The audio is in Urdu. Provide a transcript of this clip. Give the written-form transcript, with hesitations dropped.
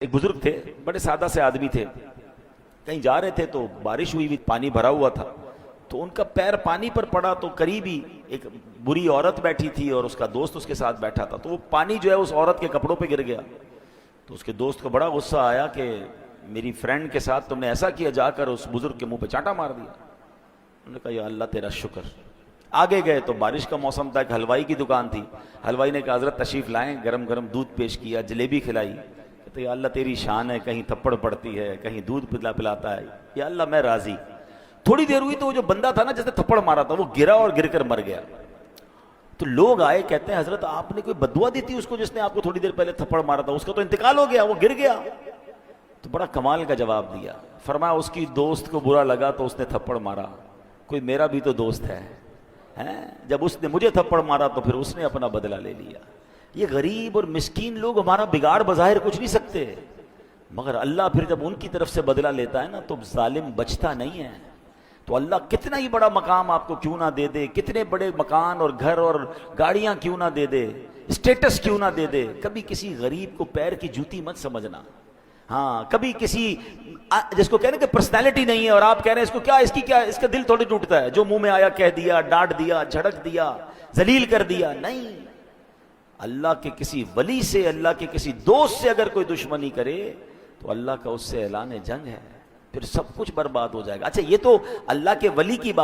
ایک بزرگ تھے، بڑے سادہ سے آدمی تھے، کہیں جا رہے تھے تو بارش ہوئی، پانی بھرا ہوا تھا، تو ان کا پیر پانی پر پڑا تو قریب ہی ایک بری عورت بیٹھی تھی اور اس کا دوست اس کے ساتھ بیٹھا تھا، تو وہ پانی جو ہے اس عورت کے کپڑوں پہ گر گیا۔ تو اس کے دوست کو بڑا غصہ آیا کہ میری فرینڈ کے ساتھ تم نے ایسا کیا، جا کر اس بزرگ کے منہ پہ چانٹا مار دیا۔ انہوں نے کہا یا اللہ تیرا شکر۔ آگے گئے تو بارش کا موسم تھا، ایک حلوائی کی دکان تھی، حلوائی نے کہا حضرت تشریف لائیں، گرم گرم دودھ پیش کیا، جلیبی کھلائی۔ کہتے یا اللہ تیری شان ہے، کہیں تھپڑ پڑتی ہے، کہیں دودھ پلاتا ہے، یا اللہ میں راضی۔ تھوڑی دیر ہوئی تو وہ جو بندہ تھا نا جس نے تھپڑ مارا تھا وہ گرا اور گر کر مر گیا۔ تو لوگ آئے، کہتے ہیں حضرت آپ نے کوئی بددعا دی تھی اس کو جس نے آپ کو تھوڑی دیر پہلے تھپڑ مارا تھا، اس کا تو انتقال ہو گیا، وہ گر گیا۔ تو بڑا کمال کا جواب دیا، فرمایا اس کی دوست کو برا لگا تو اس نے تھپڑ مارا، کوئی میرا بھی تو دوست ہے، جب اس نے مجھے تھپڑ مارا تو پھر اس نے اپنا بدلہ لے لیا۔ یہ غریب اور مسکین لوگ ہمارا بگاڑ بظاہر کچھ نہیں سکتے، مگر اللہ پھر جب ان کی طرف سے بدلہ لیتا ہے نا تو ظالم بچتا نہیں ہے۔ تو اللہ کتنا ہی بڑا مقام آپ کو کیوں نہ دے دے، کتنے بڑے مکان اور گھر اور گاڑیاں کیوں نہ دے دے، اسٹیٹس کیوں نہ دے دے، کبھی کسی غریب کو پیر کی جوتی مت سمجھنا۔ ہاں کبھی کسی جس کو کہنے کہ پرسنالٹی نہیں ہے اور آپ کہہ رہے ہیں اس کو کیا، اس کی کیا، اس کا دل تھوڑی ٹوٹتا ہے، جو منہ میں آیا کہہ دیا، ڈانٹ دیا، جھڑک دیا، ذلیل کر دیا، نہیں۔ اللہ کے کسی ولی سے، اللہ کے کسی دوست سے اگر کوئی دشمنی کرے تو اللہ کا اس سے اعلان جنگ ہے، پھر سب کچھ برباد ہو جائے گا۔ اچھا یہ تو اللہ کے ولی کی بات